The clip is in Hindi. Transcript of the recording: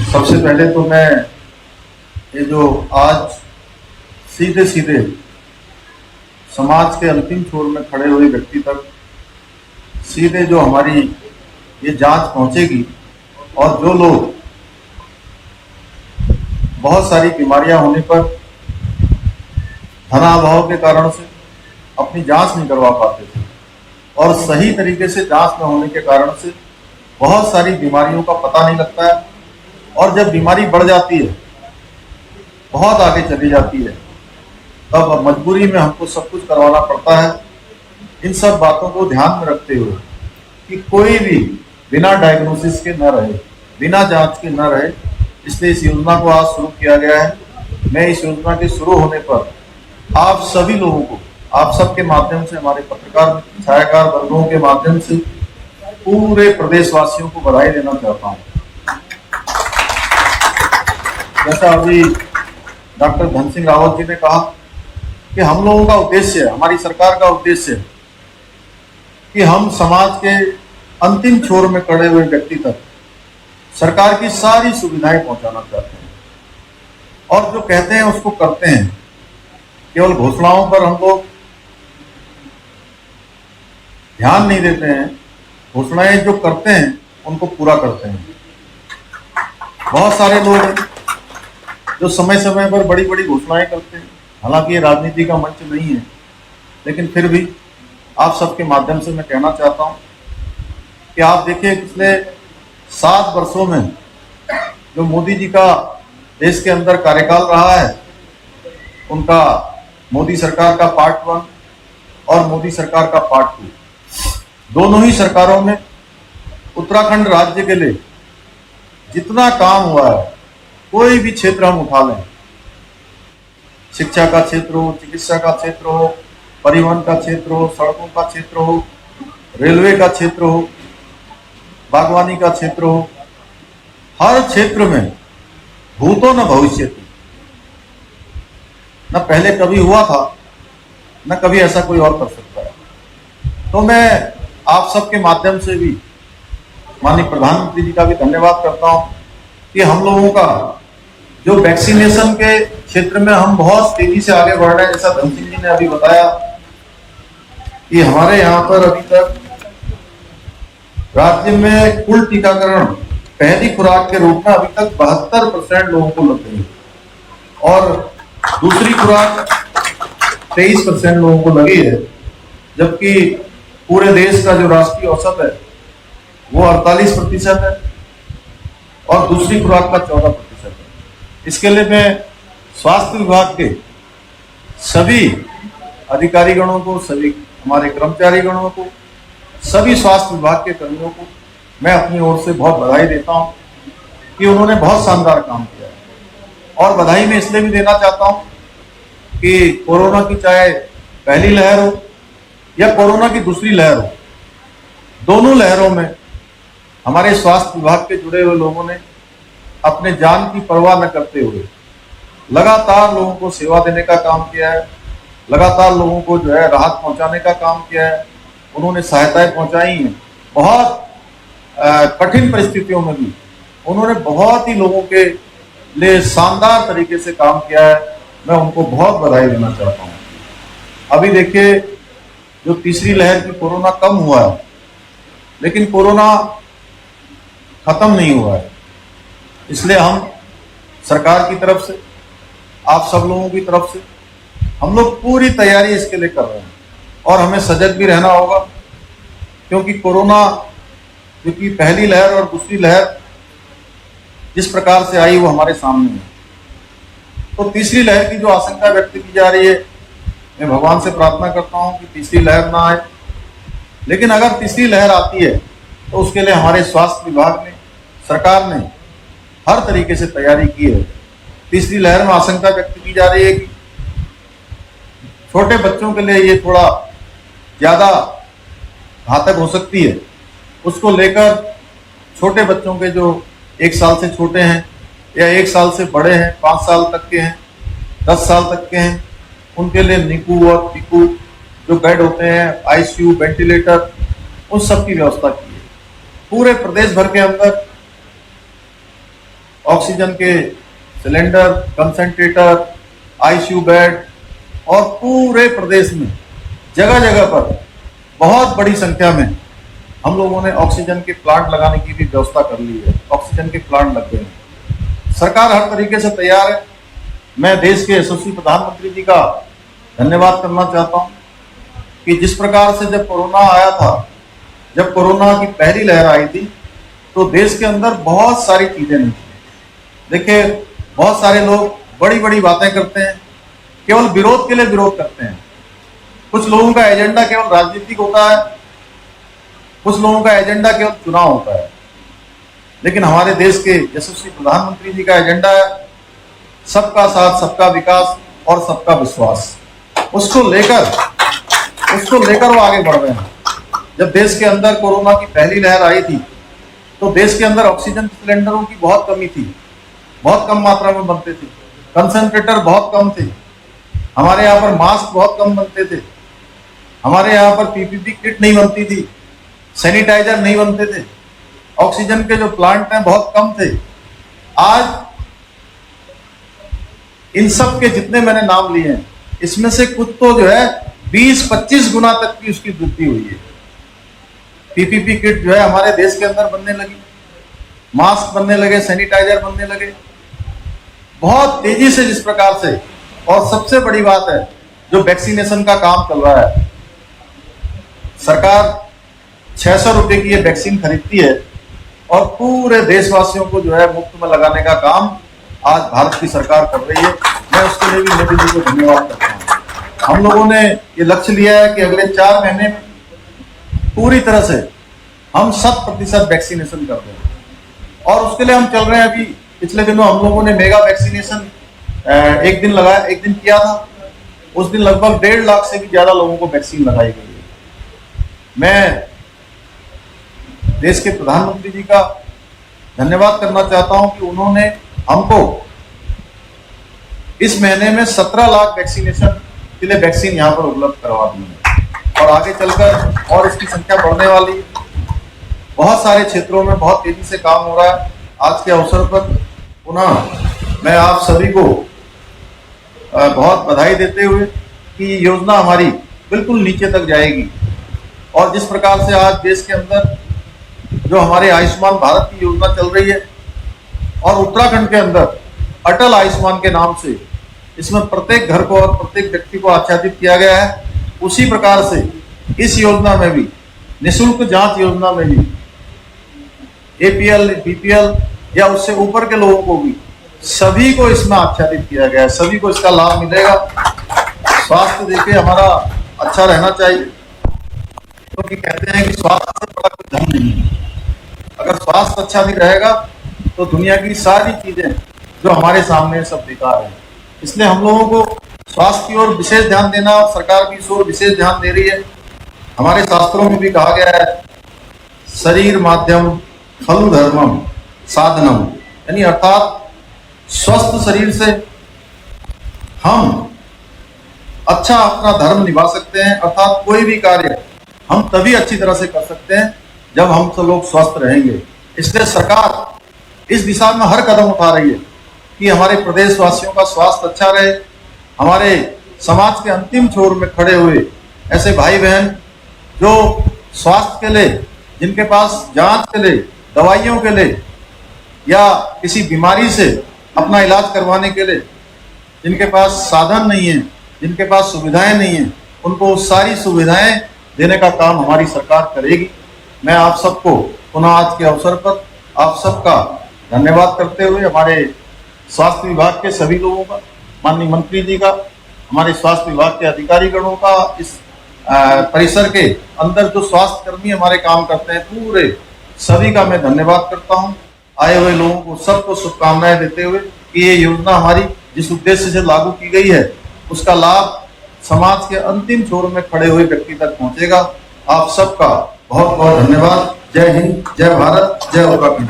सबसे पहले तो मैं ये जो आज सीधे सीधे समाज के अंतिम छोर में खड़े हुए व्यक्ति तक सीधे जो हमारी ये जांच पहुंचेगी और जो लोग बहुत सारी बीमारियां होने पर धनाभाव के कारण से अपनी जांच नहीं करवा पाते थे और सही तरीके से जांच न होने के कारण से बहुत सारी बीमारियों का पता नहीं लगता है और जब बीमारी बढ़ जाती है, बहुत आगे चली जाती है, तब मजबूरी में हमको सब कुछ करवाना पड़ता है। इन सब बातों को ध्यान में रखते हुए कि कोई भी बिना डायग्नोसिस के न रहे, बिना जांच के न रहे, इसलिए इस योजना को आज शुरू किया गया है। मैं इस योजना के शुरू होने पर आप सभी लोगों को, आप सबके माध्यम से, हमारे पत्रकार छायाकार वर्गों के माध्यम से पूरे प्रदेशवासियों को बधाई देना चाहता हूँ। जैसा अभी डॉक्टर धन सिंह रावत जी ने कहा कि हम लोगों का उद्देश्य है, हमारी सरकार का उद्देश्य है कि हम समाज के अंतिम छोर में खड़े हुए व्यक्ति तक सरकार की सारी सुविधाएं पहुंचाना चाहते हैं और जो कहते हैं उसको करते हैं। केवल घोषणाओं पर हम लोग ध्यान नहीं देते हैं, घोषणाएं जो करते हैं उनको पूरा करते हैं। बहुत सारे लोग हैं जो समय समय पर बड़ी बड़ी घोषणाएं करते हैं, हालांकि ये राजनीति का मंच नहीं है, लेकिन फिर भी आप सबके माध्यम से मैं कहना चाहता हूं कि आप देखिए पिछले 7 वर्षों में जो मोदी जी का देश के अंदर कार्यकाल रहा है, उनका मोदी सरकार का पार्ट 1 और मोदी सरकार का पार्ट 2, दोनों ही सरकारों में उत्तराखंड राज्य के लिए जितना काम हुआ है, कोई भी क्षेत्र हम उठा लें, शिक्षा का क्षेत्र हो, चिकित्सा का क्षेत्र हो, परिवहन का क्षेत्र हो, सड़कों का क्षेत्र हो, रेलवे का क्षेत्र हो, बागवानी का क्षेत्र हो, हर क्षेत्र में भूतो न भविष्यति, न पहले कभी हुआ था न कभी ऐसा कोई और कर सकता है। तो मैं आप सबके माध्यम से भी माननीय प्रधानमंत्री जी का भी धन्यवाद करता हूं कि हम लोगों का जो वैक्सीनेशन के क्षेत्र में हम बहुत तेजी से आगे बढ़ रहे हैं। जैसा धन सिंह जी ने अभी बताया कि हमारे यहाँ पर अभी तक राज्य में कुल टीकाकरण पहली खुराक के रूप में अभी तक 72% लोगों को लग गई और दूसरी खुराक 23% लोगों को लगी है, जबकि पूरे देश का जो राष्ट्रीय औसत है वो 48% है और दूसरी खुराक का 14% है। इसके लिए मैं स्वास्थ्य विभाग के सभी अधिकारी गणों को, सभी हमारे कर्मचारी गणों को, सभी स्वास्थ्य विभाग के कर्मियों को मैं अपनी ओर से बहुत बधाई देता हूं कि उन्होंने बहुत शानदार काम किया है। और बधाई मैं इसलिए भी देना चाहता हूं कि कोरोना की चाहे पहली लहर हो या कोरोना की दूसरी लहर हो, दोनों लहरों में हमारे स्वास्थ्य विभाग के जुड़े हुए लोगों ने अपने जान की परवाह न करते हुए लगातार लोगों को सेवा देने का काम किया है, लगातार लोगों को जो है राहत पहुंचाने का काम किया है, उन्होंने सहायताएं पहुंचाई हैं। बहुत कठिन परिस्थितियों में भी उन्होंने बहुत ही लोगों के लिए शानदार तरीके से काम किया है। मैं उनको बहुत बधाई देना चाहता हूँ। अभी देखिए, जो तीसरी लहर की कोरोना कम हुआ है, लेकिन कोरोना खत्म नहीं हुआ है। इसलिए हम सरकार की तरफ से, आप सब लोगों की तरफ से हम लोग पूरी तैयारी इसके लिए कर रहे हैं और हमें सजग भी रहना होगा, क्योंकि कोरोना क्योंकि पहली लहर और दूसरी लहर जिस प्रकार से आई वो हमारे सामने है। तो तीसरी लहर की जो आशंका व्यक्त की जा रही है, मैं भगवान से प्रार्थना करता हूं कि तीसरी लहर ना आए, लेकिन अगर तीसरी लहर आती है तो उसके लिए हमारे स्वास्थ्य विभाग ने, सरकार ने हर तरीके से तैयारी की है। तीसरी लहर में आशंका व्यक्त की जा रही है कि छोटे बच्चों के लिए ये थोड़ा ज्यादा घातक हो सकती है। उसको लेकर छोटे बच्चों के जो 1 साल से छोटे हैं या 1 साल से बड़े हैं, 5 साल तक के हैं, 10 साल तक के हैं, उनके लिए निकू और पिकू जो बेड होते हैं, आईसीयू, वेंटिलेटर, उन सब की व्यवस्था की है पूरे प्रदेश भर के अंदर। ऑक्सीजन के सिलेंडर, कंसंट्रेटर, आईसीयू बेड और पूरे प्रदेश में जगह जगह पर बहुत बड़ी संख्या में हम लोगों ने ऑक्सीजन के प्लांट लगाने की भी व्यवस्था कर ली है। ऑक्सीजन के प्लांट लग गए हैं। सरकार हर तरीके से तैयार है। मैं देश के यशस्वी प्रधानमंत्री जी का धन्यवाद करना चाहता हूं कि जिस प्रकार से जब कोरोना आया था, जब कोरोना की पहली लहर आई थी, तो देश के अंदर बहुत सारी चीजें नहीं थी। देखिए, बहुत सारे लोग बड़ी बड़ी बातें करते हैं, केवल विरोध के लिए विरोध करते हैं। कुछ लोगों का एजेंडा केवल राजनीतिक होता है, कुछ लोगों का एजेंडा केवल चुनाव होता है। लेकिन हमारे देश के यशस्वी प्रधानमंत्री जी का एजेंडा है सबका साथ, सबका विकास और सबका विश्वास। उसको लेकर वो आगे बढ़ रहे हैं। जब देश के अंदर कोरोना की पहली लहर आई थी, तो देश के अंदर ऑक्सीजन सिलेंडरों की बहुत कमी थी, बहुत कम मात्रा में बनते थे, कंसंट्रेटर बहुत कम थे, हमारे यहाँ पर मास्क बहुत कम बनते थे, हमारे यहाँ पर पीपीपी किट नहीं बनती थी, सैनिटाइजर नहीं बनते थे, ऑक्सीजन के जो प्लांट हैं बहुत कम थे। आज इन सब के जितने मैंने नाम लिए हैं, इसमें से कुछ तो जो है 20-25 गुना तक की उसकी वृद्धि हुई है। पीपीपी किट जो है हमारे देश के अंदर बनने लगी, मास्क बनने लगे, सैनिटाइजर बनने लगे बहुत तेजी से, जिस प्रकार से। और सबसे बड़ी बात है, जो वैक्सीनेशन का काम चल रहा है, सरकार 600 रुपए की ये वैक्सीन खरीदती है और पूरे देशवासियों को जो है मुफ्त में लगाने का काम आज भारत की सरकार कर रही है। मैं उसके लिए भी मोदी जी को धन्यवाद करता हूँ। हम लोगों ने ये लक्ष्य लिया है कि अगले 4 महीने में पूरी तरह से हम 100% वैक्सीनेशन कर दें, और उसके लिए हम चल रहे हैं। अभी पिछले दिनों हम लोगों ने मेगा वैक्सीनेशन एक दिन किया था। उस दिन लगभग 1.5 लाख से भी ज्यादा लोगों को वैक्सीन लगाई गई है। मैं देश के प्रधानमंत्री जी का धन्यवाद करना चाहता हूं कि उन्होंने हमको इस महीने में 17 लाख वैक्सीनेशन के लिए वैक्सीन यहाँ पर उपलब्ध करवा दी है, और आगे चलकर और इसकी संख्या बढ़ने वाली है। बहुत सारे क्षेत्रों में बहुत तेजी से काम हो रहा है। आज के अवसर पर पुनः मैं आप सभी को बहुत बधाई देते हुए कि ये योजना हमारी बिल्कुल नीचे तक जाएगी, और जिस प्रकार से आज देश के अंदर जो हमारे आयुष्मान भारत की योजना चल रही है, और उत्तराखंड के अंदर अटल आयुष्मान के नाम से इसमें प्रत्येक घर को और प्रत्येक व्यक्ति को आच्छादित किया गया है, उसी प्रकार से इस योजना में भी, निःशुल्क जांच योजना में भी एपीएल, बीपीएल या उससे ऊपर के लोगों को भी, सभी को इसमें आच्छादित किया गया है। सभी को इसका लाभ मिलेगा। स्वास्थ्य देखिए हमारा अच्छा रहना चाहिए, क्योंकि कहते हैं कि स्वास्थ्य से बड़ा कोई धन नहीं है। अगर स्वास्थ्य अच्छा नहीं रहेगा तो दुनिया की सारी चीजें जो हमारे सामने सब बेकार है। इसलिए हम लोगों को स्वास्थ्य की ओर विशेष ध्यान देना, और सरकार भी इस ओर विशेष ध्यान दे रही है। हमारे शास्त्रों में भी कहा गया है, शरीर माध्यम खलु धर्मम साधनम, यानी अर्थात स्वस्थ शरीर से हम अच्छा अपना धर्म निभा सकते हैं। अर्थात कोई भी कार्य हम तभी अच्छी तरह से कर सकते हैं जब हम सब लोग स्वस्थ रहेंगे। इसलिए सरकार इस दिशा में हर कदम उठा रही है कि हमारे प्रदेशवासियों का स्वास्थ्य अच्छा रहे। हमारे समाज के अंतिम छोर में खड़े हुए ऐसे भाई बहन जो स्वास्थ्य के लिए, जिनके पास जांच के लिए, दवाइयों के लिए या किसी बीमारी से अपना इलाज करवाने के लिए जिनके पास साधन नहीं है, जिनके पास सुविधाएं नहीं है, उनको सारी सुविधाएं देने का काम हमारी सरकार करेगी। मैं आप सबको पुनः आज के अवसर पर आप सबका धन्यवाद करते हुए, हमारे स्वास्थ्य विभाग के सभी लोगों का, माननीय मंत्री जी का, हमारे स्वास्थ्य विभाग के अधिकारी गणों का, इस परिसर के अंदर जो स्वास्थ्य कर्मी हमारे काम करते हैं, पूरे सभी का मैं धन्यवाद करता हूं। आए हुए लोगों को सबको शुभकामनाएं देते हुए कि ये योजना हमारी जिस उद्देश्य से लागू की गई है, उसका लाभ समाज के अंतिम छोर में खड़े हुए व्यक्ति तक पहुंचेगा। आप सबका बहुत बहुत धन्यवाद। जय हिंद, जय भारत, जय उत्तराखंड।